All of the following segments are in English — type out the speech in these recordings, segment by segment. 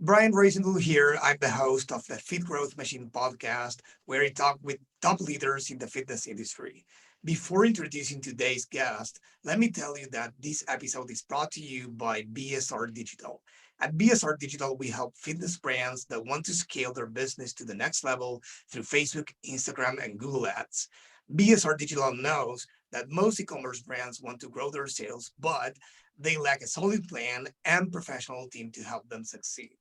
Brian Rosenthal here. I'm the host of the Fit Growth Machine podcast, where I talk with top leaders in the fitness industry. Before introducing today's guest, let me tell you that this episode is brought to you by BSR Digital. At BSR Digital, we help fitness brands that want to scale their business to the next level through Facebook, Instagram, and Google Ads. BSR Digital knows that most e-commerce brands want to grow their sales, but they lack a solid plan and professional team to help them succeed.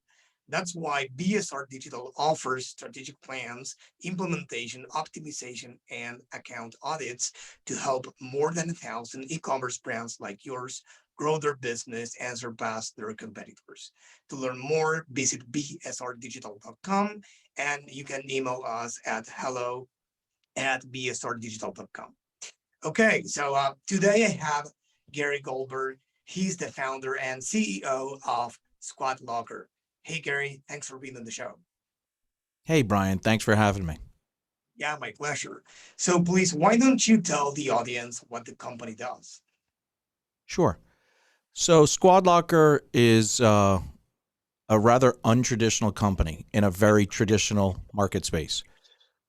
That's why BSR Digital offers strategic plans, implementation, optimization, and account audits to help more than 1,000 e-commerce brands like yours grow their business and surpass their competitors. To learn more, visit bsrdigital.com and you can email us at hello@bsrdigital.com. Okay, so today I have Gary Goldberg. He's the founder and CEO of Squat Locker. Hey, Gary, thanks for being on the show. Hey, Brian, thanks for having me. Yeah, my pleasure. So please, why don't you tell the audience what the company does? Sure. So, Squad Locker is a rather untraditional company in a very traditional market space.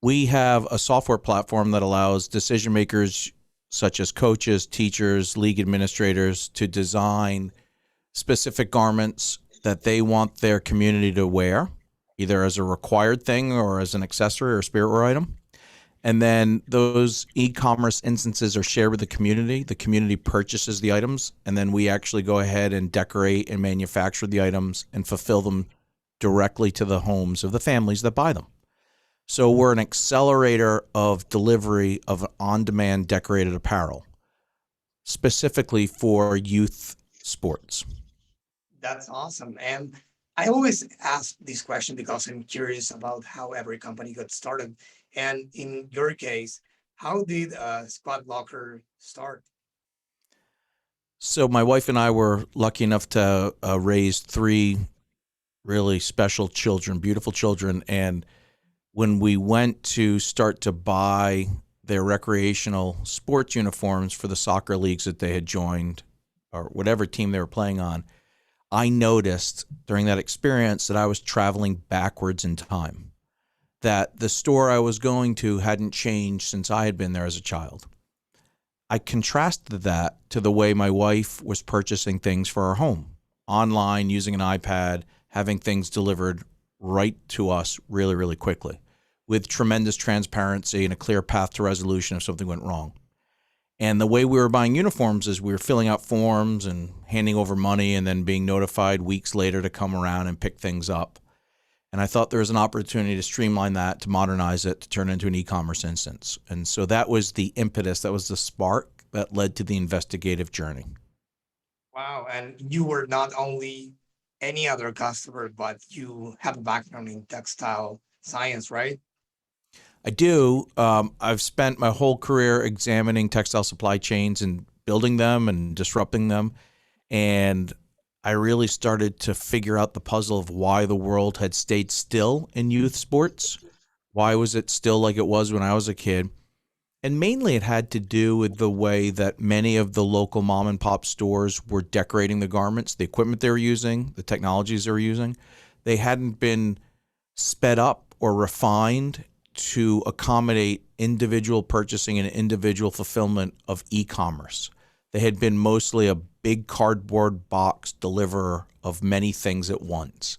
We have a software platform that allows decision makers, such as coaches, teachers, league administrators, to design specific garments that they want their community to wear, either as a required thing or as an accessory or spirit wear item. And then those e-commerce instances are shared with the community. The community purchases the items, and then we actually go ahead and decorate and manufacture the items and fulfill them directly to the homes of the families that buy them. So we're an accelerator of delivery of on-demand decorated apparel, specifically for youth sports. That's awesome. And I always ask this question because I'm curious about how every company got started. And in your case, how did Squad Locker start? So my wife and I were lucky enough to raise three really special children, beautiful children. And when we went to start to buy their recreational sports uniforms for the soccer leagues that they had joined or whatever team they were playing on, I noticed during that experience that I was traveling backwards in time, that the store I was going to hadn't changed since I had been there as a child. I contrasted that to the way my wife was purchasing things for our home, online, using an iPad, having things delivered right to us really, really quickly, with tremendous transparency and a clear path to resolution if something went wrong. And the way we were buying uniforms is we were filling out forms and handing over money and then being notified weeks later to come around and pick things up. And I thought there was an opportunity to streamline that, to modernize it, to turn it into an e-commerce instance. And so that was the impetus, that was the spark that led to the investigative journey. Wow. And you were not only any other customer, but you have a background in textile science, right? I do. I've spent my whole career examining textile supply chains and building them and disrupting them. And I really started to figure out the puzzle of why the world had stayed still in youth sports. Why was it still like it was when I was a kid? And mainly it had to do with the way that many of the local mom and pop stores were decorating the garments, the equipment they were using, the technologies they were using. They hadn't been sped up or refined to accommodate individual purchasing and individual fulfillment of e-commerce. They had been mostly a big cardboard box deliverer of many things at once.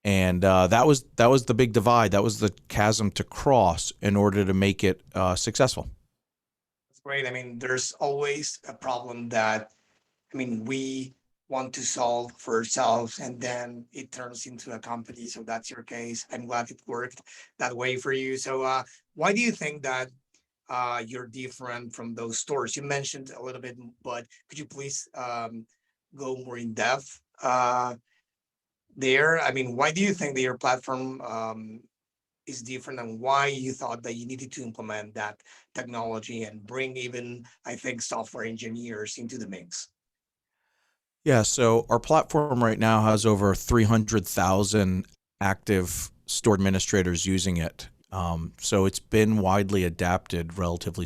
And that was the big divide. That was the chasm to cross in order to make it successful. That's great. I mean, there's always a problem that, we want to solve for ourselves and then it turns into a company. So that's your case. I'm glad it worked that way for you. So, why do you think that you're different from those stores? You mentioned a little bit, but could you please go more in depth there? I mean, why do you think that your platform is different and why you thought that you needed to implement that technology and bring even, I think, software engineers into the mix? Yeah, so our platform right now has over 300,000 active store administrators using it. So it's been widely adapted, relatively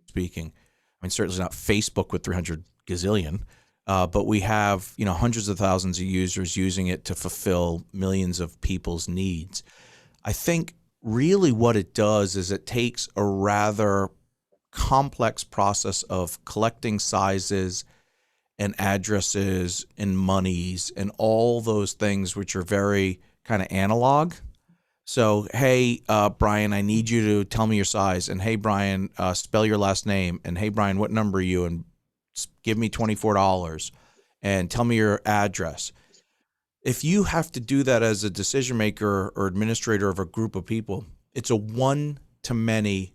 speaking. I mean, certainly not Facebook with 300 gazillion, But we have, hundreds of thousands of users using it to fulfill millions of people's needs. I think really what it does is it takes a rather complex process of collecting sizes and addresses and monies and all those things, which are very kind of analog. So, hey, Brian, I need you to tell me your size. And hey, Brian, spell your last name. And hey, Brian, what number are you? And give me $24 and tell me your address. If you have to do that as a decision maker or administrator of a group of people, it's a one to many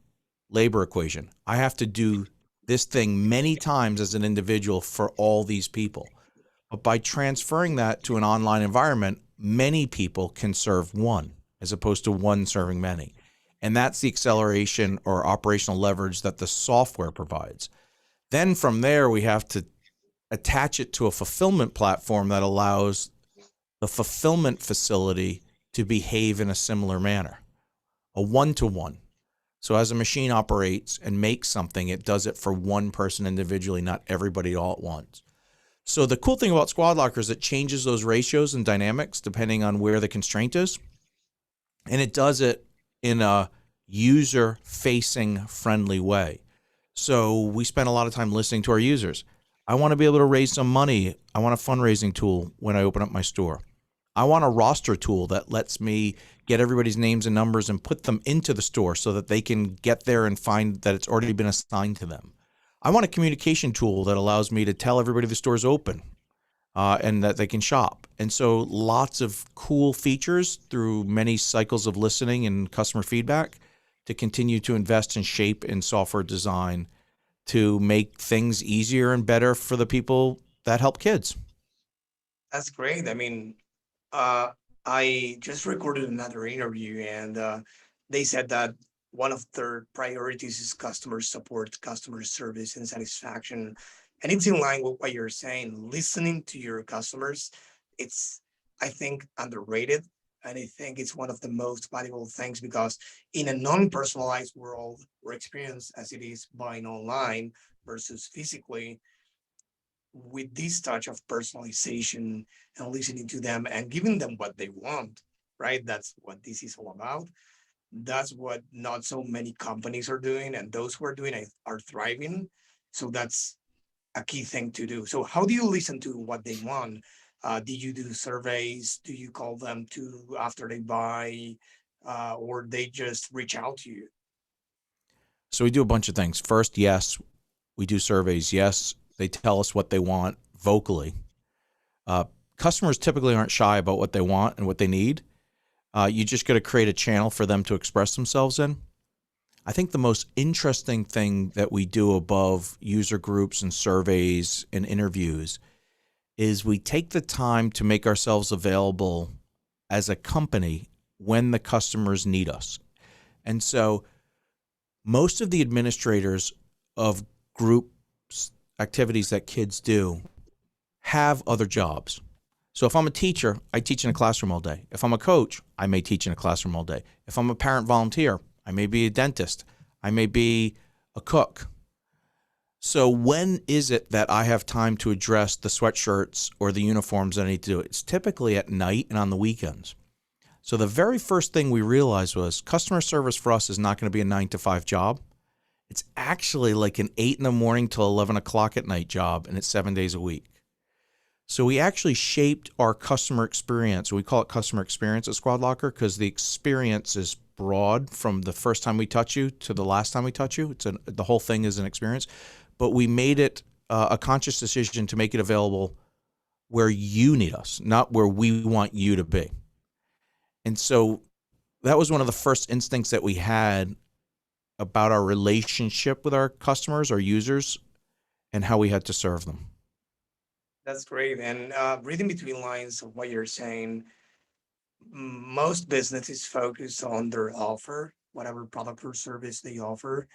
labor equation. I have to do this thing many times as an individual for all these people. But by transferring that to an online environment, many people can serve one as opposed to one serving many. And that's the acceleration or operational leverage that the software provides. Then from there, we have to attach it to a fulfillment platform that allows the fulfillment facility to behave in a similar manner, a one-to-one. So as a machine operates and makes something, it does it for one person individually, not everybody all at once. So the cool thing about Squad Locker is it changes those ratios and dynamics depending on where the constraint is. And it does it in a user-facing friendly way. So we spend a lot of time listening to our users. I want to be able to raise some money. I want a fundraising tool when I open up my store. I want a roster tool that lets me get everybody's names and numbers and put them into the store so that they can get there and find that it's already been assigned to them. I want a communication tool that allows me to tell everybody the store's open and that they can shop. And so lots of cool features through many cycles of listening and customer feedback to continue to invest in shape and software design to make things easier and better for the people that help kids. That's great. I mean, uh, I just recorded another interview, and they said that one of their priorities is customer support, customer service, and satisfaction. And it's in line with what you're saying. Listening to your customers, it's, I think, underrated. And I think it's one of the most valuable things because in a non-personalized world or experience as it is buying online versus physically, with this touch of personalization and listening to them and giving them what they want, right? That's what this is all about. That's what not so many companies are doing, and those who are doing it are thriving. So that's a key thing to do. So how do you listen to what they want? Do you do surveys? Do you call them to after they buy, or they just reach out to you? So we do a bunch of things. First, yes, we do surveys. Yes, they tell us what they want vocally. Uh, Customers typically aren't shy about what they want and what they need. You just got to create a channel for them to express themselves in. I think the most interesting thing that we do above user groups and surveys and interviews is we take the time to make ourselves available as a company when the customers need us. And so most of the administrators of group activities that kids do have other jobs. So if I'm a teacher, I teach in a classroom all day. If I'm a coach, I may teach in a classroom all day. If I'm a parent volunteer, I may be a dentist. I may be a cook. So when is it that I have time to address the sweatshirts or the uniforms that I need to do? It's typically at night and on the weekends. So the very first thing we realized was customer service for us is not going to be a 9 to 5 job. It's actually like an 8 in the morning till 11 o'clock at night job, and it's 7 days a week. So we actually shaped our customer experience. We call it customer experience at Squad Locker because the experience is broad from the first time we touch you to the last time we touch you. The whole thing is an experience. But we made it a conscious decision to make it available where you need us, not where we want you to be. And so that was one of the first instincts that we had about our relationship with our customers, our users, and how we had to serve them. That's great. And reading between lines of what you're saying, most businesses focus on their offer, whatever product or service they offer,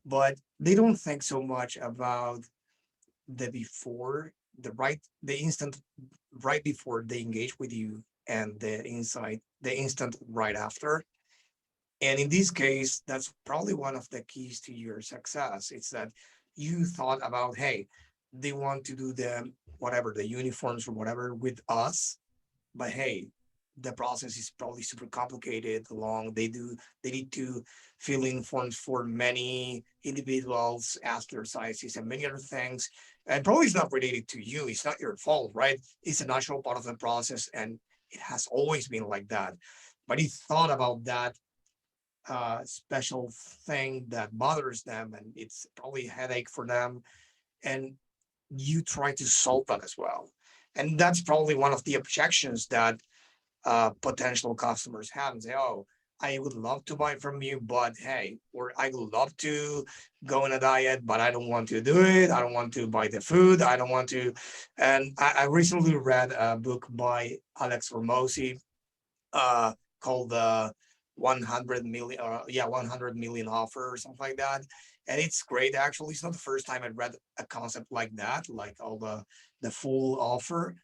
but they don't think so much about the before, the instant right before they engage with you and the instant right after. And in this case, that's probably one of the keys to your success. It's that you thought about, hey, they want to do the whatever the uniforms or whatever with us. But hey, the process is probably super complicated, long. They need to fill in forms for many individuals, ask their sizes and many other things. And probably it's not related to you. It's not your fault, right? It's a natural part of the process, and it has always been like that. But he thought about that special thing that bothers them, and it's probably a headache for them. And you try to solve that as well. And that's probably one of the objections that potential customers have and say, "Oh, I would love to buy from you, but hey," or "I would love to go on a diet, but I don't want to do it. I don't want to buy the food. I don't want to." And I recently read a book by Alex Ramosi called the 100 million, 100 million offer or something like that. And it's great. Actually, it's not the first time I read a concept like that, like all the full offer,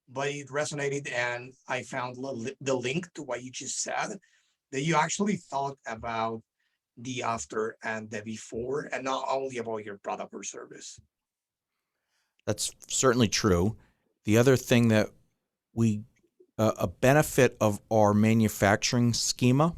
but it resonated, and I found the link to what you just said, that you actually thought about the after and the before, and not only about your product or service. That's certainly true. The other thing that we a benefit of our manufacturing schema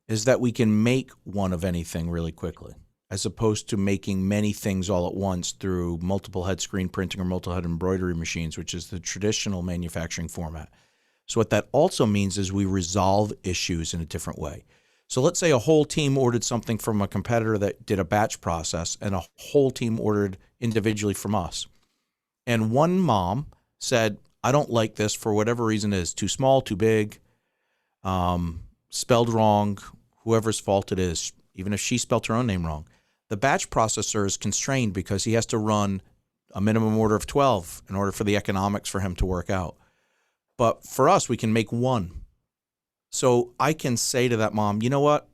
is that we can make one of anything really quickly, as opposed to making many things all at once through multiple head screen printing or multiple head embroidery machines, which is the traditional manufacturing format. So what that also means is we resolve issues in a different way. So let's say a whole team ordered something from a competitor that did a batch process, and a whole team ordered individually from us. And one mom said, I don't like this for whatever reason it is, too small, too big, spelled wrong, whoever's fault it is, even if she spelled her own name wrong. The batch processor is constrained because he has to run a minimum order of 12 in order for the economics for him to work out. But for us, we can make one. So I can say to that mom, you know what?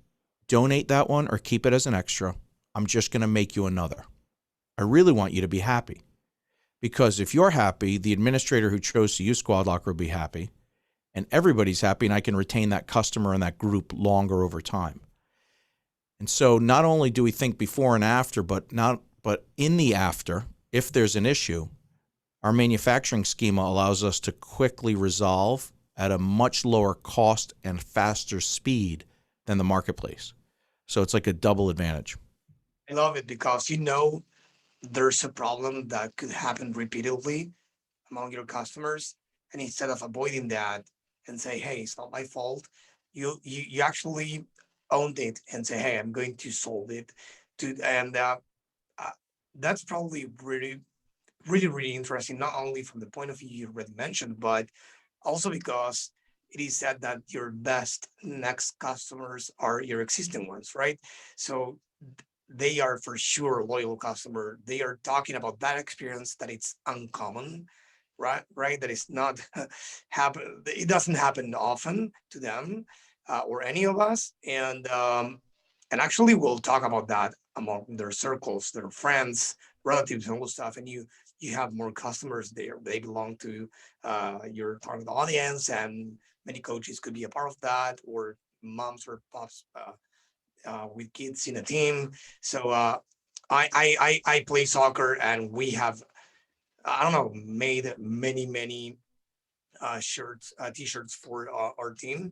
Donate that one or keep it as an extra. I'm just going to make you another. I really want you to be happy. Because if you're happy, the administrator who chose to use Squad Locker will be happy, and everybody's happy, and I can retain that customer and that group longer over time. And so not only do we think before and after, but in the after, if there's an issue, our manufacturing schema allows us to quickly resolve at a much lower cost and faster speed than the marketplace. So it's like a double advantage. I love it because there's a problem that could happen repeatedly among your customers, and instead of avoiding that and say, "Hey, it's not my fault," you actually owned it and say, "Hey, I'm going to solve it." To and uh, That's probably really interesting, not only from the point of view you already mentioned, but also because it is said that your best next customers are your existing ones, right? So they are for sure a loyal customer. They are talking about that experience that it's uncommon, right? That it's not happen. It doesn't happen often to them or any of us, and actually we'll talk about that among their circles, their friends, relatives, and all stuff. And you have more customers there. They belong to your target audience, and many coaches could be a part of that, or moms or pops with kids in a team. So I play soccer, and we have, I don't know, made many shirts, t-shirts for our team.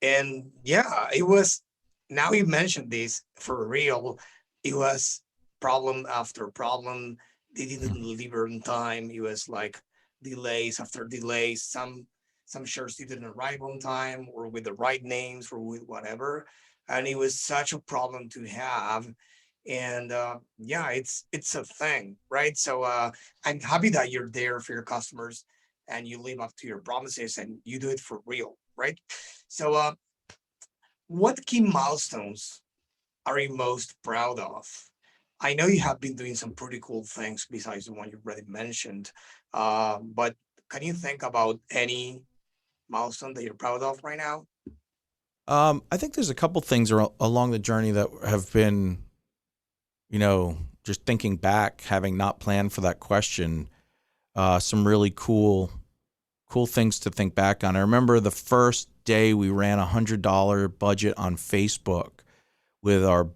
And yeah, it was. Now you mentioned this for real. It was problem after problem. They didn't deliver in time. It was like delays after delays. Some shirts didn't arrive on time or with the right names or with whatever, and it was such a problem to have. And yeah, it's a thing, right? So I'm happy that you're there for your customers and you live up to your promises and you do it for real, right? So what key milestones are you most proud of? I know you have been doing some pretty cool things besides the one you already mentioned, but can you think about any milestone that you're proud of right now? I think there's a couple things along the journey that have been, just thinking back, having not planned for that question, some really cool things to think back on. I remember the first day we ran $100 budget on Facebook with our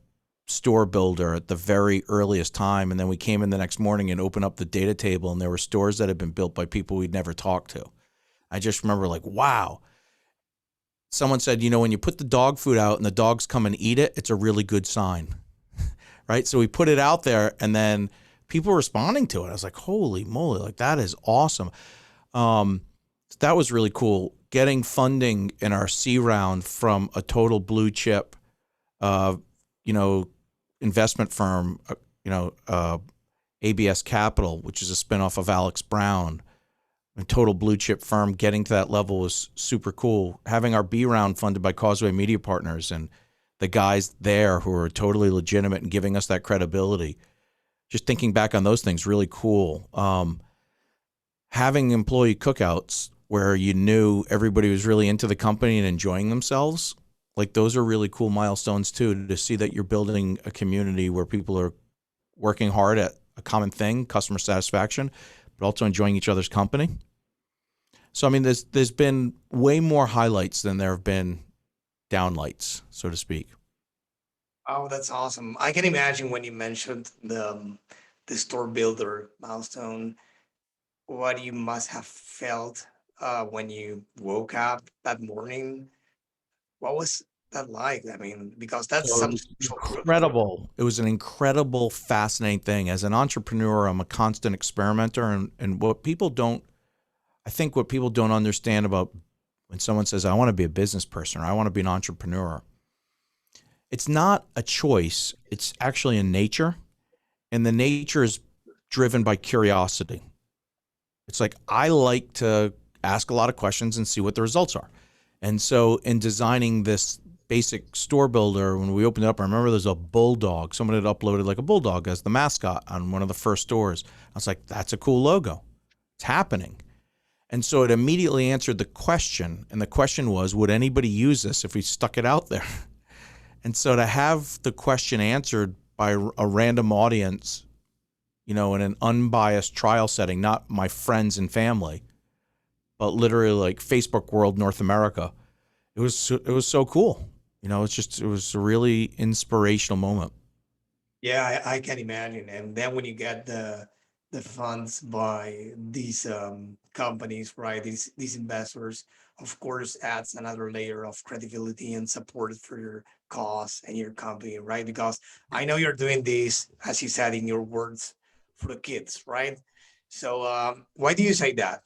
store builder at the very earliest time. And then we came in the next morning and opened up the data table, and there were stores that had been built by people we'd never talked to. I just remember like, wow. Someone said, when you put the dog food out and the dogs come and eat it, it's a really good sign, right? So we put it out there, and then people were responding to it. I was like, holy moly, like that is awesome. That was really cool. Getting funding in our C round from a total blue chip, you know, investment firm, ABS Capital, which is a spinoff of Alex Brown, a total blue chip firm. Getting to that level was super cool. Having our B round funded by Causeway Media Partners and the guys there who are totally legitimate and giving us that credibility. Just thinking back on those things, really cool. Having employee cookouts where you knew everybody was really into the company and enjoying themselves, like those are really cool milestones too, to see that you're building a community where people are working hard at a common thing, customer satisfaction, but also enjoying each other's company. So, I mean, there's been way more highlights than there have been downlights, so to speak. Oh, that's awesome. I can imagine when you mentioned the store builder milestone, what you must have felt when you woke up that morning. What was that like? I mean, because that's So it some was social proof. incredible. It was an incredible, fascinating thing. As an entrepreneur, I'm a constant experimenter, and I think what people don't understand about when someone says, I want to be a business person or I want to be an entrepreneur, it's not a choice. It's actually a nature, and the nature is driven by curiosity. It's like, I like to ask a lot of questions and see what the results are. And so in designing this basic store builder, when we opened it up, I remember there's a bulldog. Someone had uploaded like a bulldog as the mascot on one of the first stores. I was like, that's a cool logo. It's happening. And so it immediately answered the question. And the question was, would anybody use this if we stuck it out there? And so to have the question answered by a random audience, in an unbiased trial setting, not my friends and family, but literally like Facebook world, North America, it was so cool. It was a really inspirational moment. Yeah, I can imagine. And then when you get the funds by these companies, right? These investors, of course, adds another layer of credibility and support for your cause and your company, right? Because I know you're doing this, as you said in your words, for the kids, right? So why do you say that?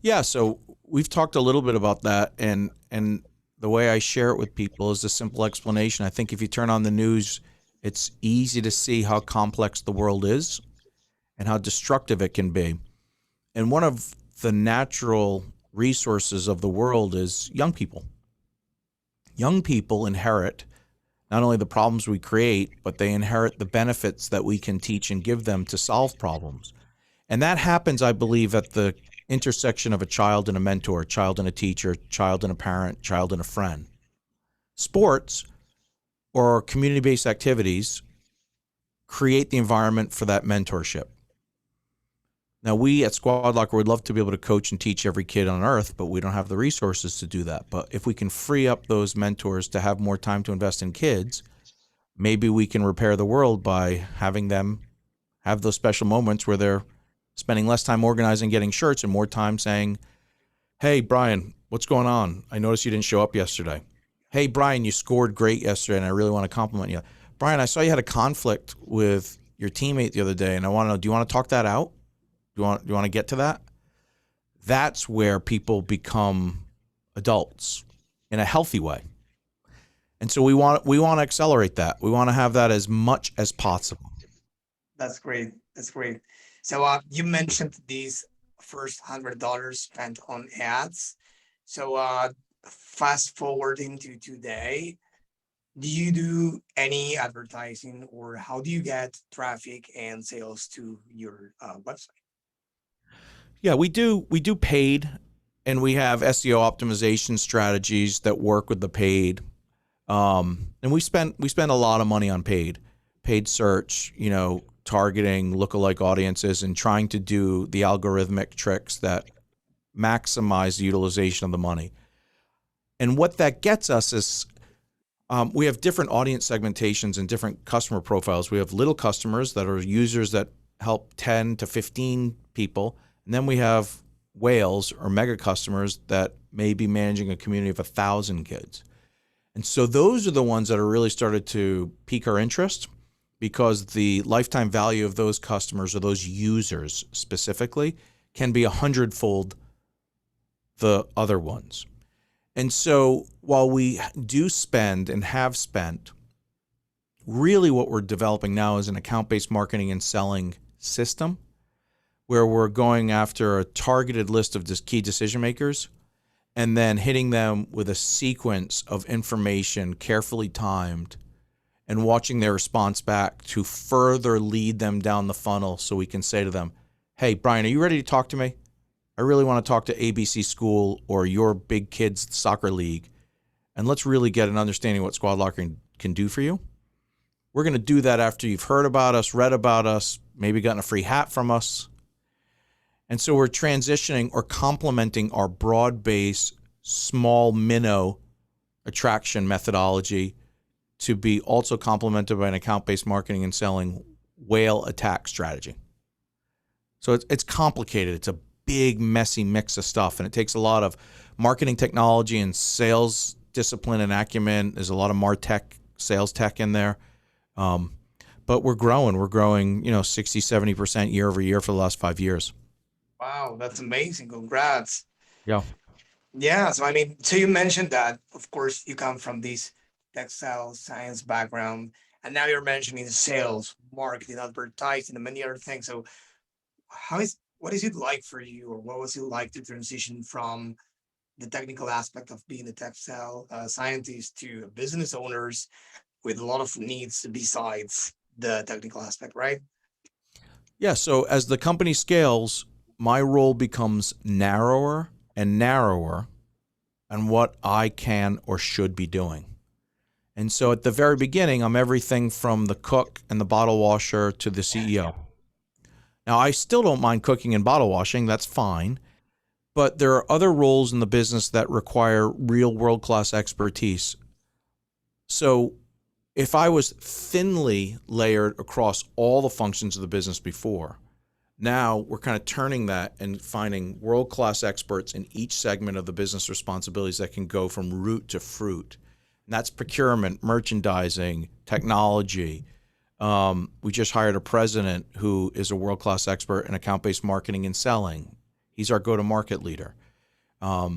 Yeah, so we've talked a little bit about that, and the way I share it with people is a simple explanation. I think if you turn on the news, it's easy to see how complex the world is and how destructive it can be. And one of the natural resources of the world is young people. Young people inherit not only the problems we create, but they inherit the benefits that we can teach and give them to solve problems. And that happens, I believe, at the intersection of a child and a mentor, child and a teacher, child and a parent, child and a friend. Sports or community-based activities create the environment for that mentorship. Now, we at Squad Locker would love to be able to coach and teach every kid on earth, but we don't have the resources to do that. But if we can free up those mentors to have more time to invest in kids, maybe we can repair the world by having them have those special moments where they're spending less time organizing, getting shirts, and more time saying, hey, Brian, what's going on? I noticed you didn't show up yesterday. Hey, Brian, you scored great yesterday, and I really want to compliment you. Brian, I saw you had a conflict with your teammate the other day, and I want to know, do you want to talk that out? Do you want to get to that? That's where people become adults in a healthy way. And so we want to accelerate that. We want to have that as much as possible. That's great. That's great. So you mentioned these first $100 spent on ads. So fast forwarding to today, do you do any advertising or how do you get traffic and sales to your website? Yeah, we do paid, and we have SEO optimization strategies that work with the paid. And we spend a lot of money on paid search, targeting lookalike audiences and trying to do the algorithmic tricks that maximize the utilization of the money. And what that gets us is We have different audience segmentations and different customer profiles. We have little customers that are users that help 10 to 15 people. And then we have whales or mega customers that may be managing a community of 1,000 kids. And so those are the ones that are really started to pique our interest because the lifetime value of those customers or those users specifically can be 100-fold the other ones. And so while we do spend and have spent, really what we're developing now is an account-based marketing and selling system where we're going after a targeted list of key decision makers and then hitting them with a sequence of information carefully timed and watching their response back to further lead them down the funnel so we can say to them, hey, Brian, are you ready to talk to me? I really want to talk to ABC School or your big kids soccer league, and let's really get an understanding of what Squad Locker can do for you. We're going to do that after you've heard about us, read about us, maybe gotten a free hat from us. And so we're transitioning or complementing our broad-based, small minnow attraction methodology to be also complemented by an account-based marketing and selling whale attack strategy. So it's complicated. It's a big, messy mix of stuff, and it takes a lot of marketing technology and sales discipline and acumen. There's a lot of MarTech, sales tech in there. But we're growing. We're growing, 60, 70% year over year for the last 5 years. Wow, that's amazing. Congrats. Yeah. Yeah, so I mean, so you mentioned that, of course, you come from this textile science background, and now you're mentioning sales, marketing, advertising, and many other things. So what is it like for you, or what was it like to transition from the technical aspect of being a textile scientist to a business owners with a lot of needs besides the technical aspect, right? Yeah. So as the company scales, my role becomes narrower and narrower on what I can or should be doing. And so at the very beginning, I'm everything from the cook and the bottle washer to the CEO. Now, I still don't mind cooking and bottle washing. That's fine. But there are other roles in the business that require real world-class expertise. So if I was thinly layered across all the functions of the business before, now we're kind of turning that and finding world-class experts in each segment of the business responsibilities that can go from root to fruit. And that's procurement, merchandising, technology. We just hired a president who is a world-class expert in account-based marketing and selling. He's our go-to-market leader. A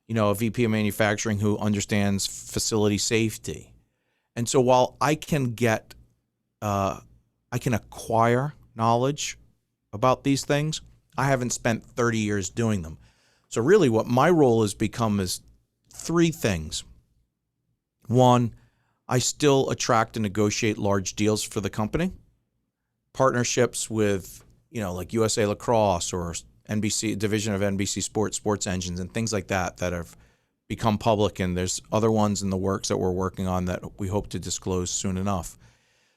VP of manufacturing who understands facility safety. And so while I can acquire knowledge about these things, I haven't spent 30 years doing them. So really what my role has become is three things. One, I still attract and negotiate large deals for the company, partnerships with, like USA Lacrosse or NBC, division of NBC Sports Engines and things like that have become public. And there's other ones in the works that we're working on that we hope to disclose soon enough.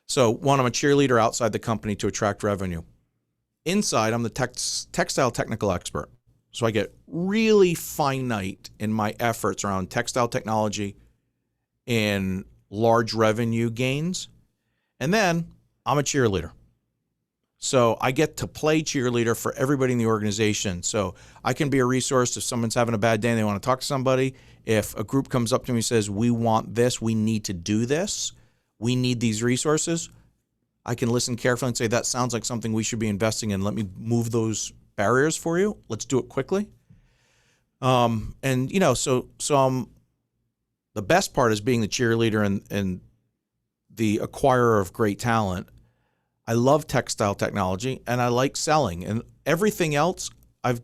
So one, I'm a cheerleader outside the company to attract revenue. Inside, I'm the textile technical expert. So I get really finite in my efforts around textile technology and large revenue gains. And then I'm a cheerleader. So I get to play cheerleader for everybody in the organization. So I can be a resource if someone's having a bad day and they want to talk to somebody. If a group comes up to me and says, we want this, we need to do this, we need these resources, I can listen carefully and say, that sounds like something we should be investing in. Let me move those barriers for you. Let's do it quickly. So I'm, the best part is being the cheerleader and the acquirer of great talent. I love textile technology and I like selling, and everything else I've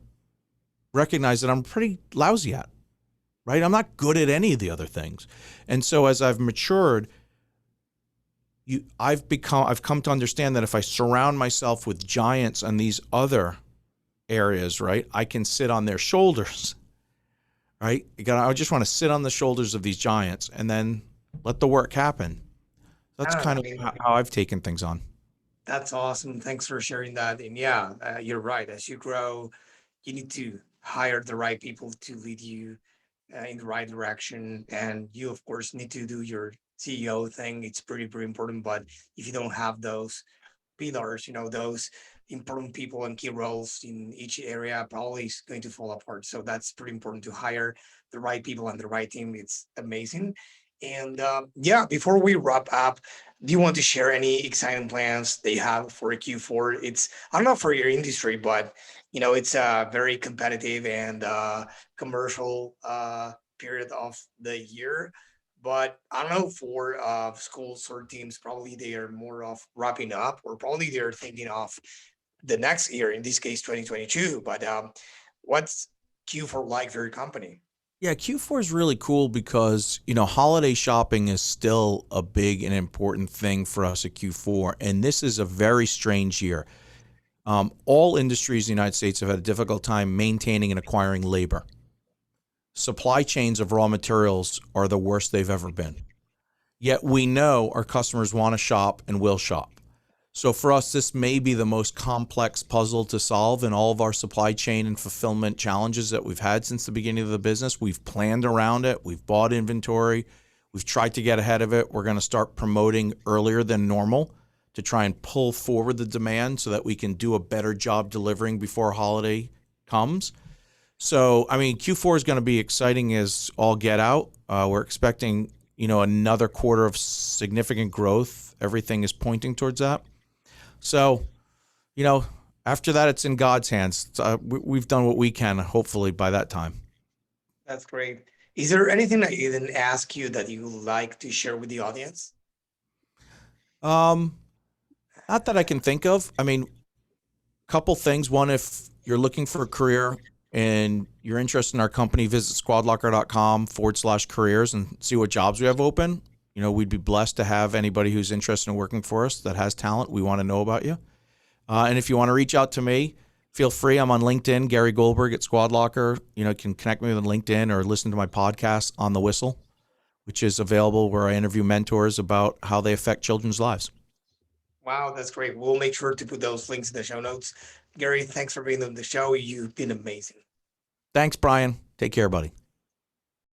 recognized that I'm pretty lousy at, right? I'm not good at any of the other things. And so as I've matured, I've come to understand that if I surround myself with giants on these other areas, right, I can sit on their shoulders, right? I just want to sit on the shoulders of these giants and then let the work happen. That's Yeah, kind I of mean, how I've taken things on. that's awesome. Thanks for sharing that. And yeah, you're right. As you grow, you need to hire the right people to lead you in the right direction. And you, of course, need to do your CEO thing, it's pretty important. But if you don't have those pillars, those important people and key roles in each area, probably is going to fall apart. So that's pretty important to hire the right people and the right team. It's amazing. And yeah, before we wrap up, do you want to share any exciting plans they have for Q4? It's, I don't know for your industry, but it's a very competitive and commercial period of the year. But I don't know for schools or teams, probably they are more of wrapping up, or probably they're thinking of the next year, in this case, 2022. But what's Q4 like for your company? Yeah, Q4 is really cool because, holiday shopping is still a big and important thing for us at Q4. And this is a very strange year. All industries in the United States have had a difficult time maintaining and acquiring labor. Supply chains of raw materials are the worst they've ever been. Yet we know our customers want to shop and will shop. So for us, this may be the most complex puzzle to solve in all of our supply chain and fulfillment challenges that we've had since the beginning of the business. We've planned around it. We've bought inventory. We've tried to get ahead of it. We're going to start promoting earlier than normal to try and pull forward the demand so that we can do a better job delivering before holiday comes. So, I mean, Q4 is going to be exciting as all get out. We're expecting, another quarter of significant growth. Everything is pointing towards that. So, you know, after that, it's in God's hands. We've done what we can, hopefully, by that time. That's great. Is there anything I didn't ask you that you would like to share with the audience? Um, Not that I can think of. I mean, couple things. One, if you're looking for a career and you're interested in our company, visit squadlocker.com/careers and see what jobs we have open. We'd be blessed to have anybody who's interested in working for us that has talent. We want to know about you. And if you want to reach out to me, feel free. I'm on LinkedIn, Gary Goldberg at Squad Locker. You can connect me with LinkedIn or listen to my podcast On the Whistle, which is available where I interview mentors about how they affect children's lives. Wow, that's great. We'll make sure to put those links in the show notes. Gary, thanks for being on the show. You've been amazing. Thanks, Brian. Take care, buddy.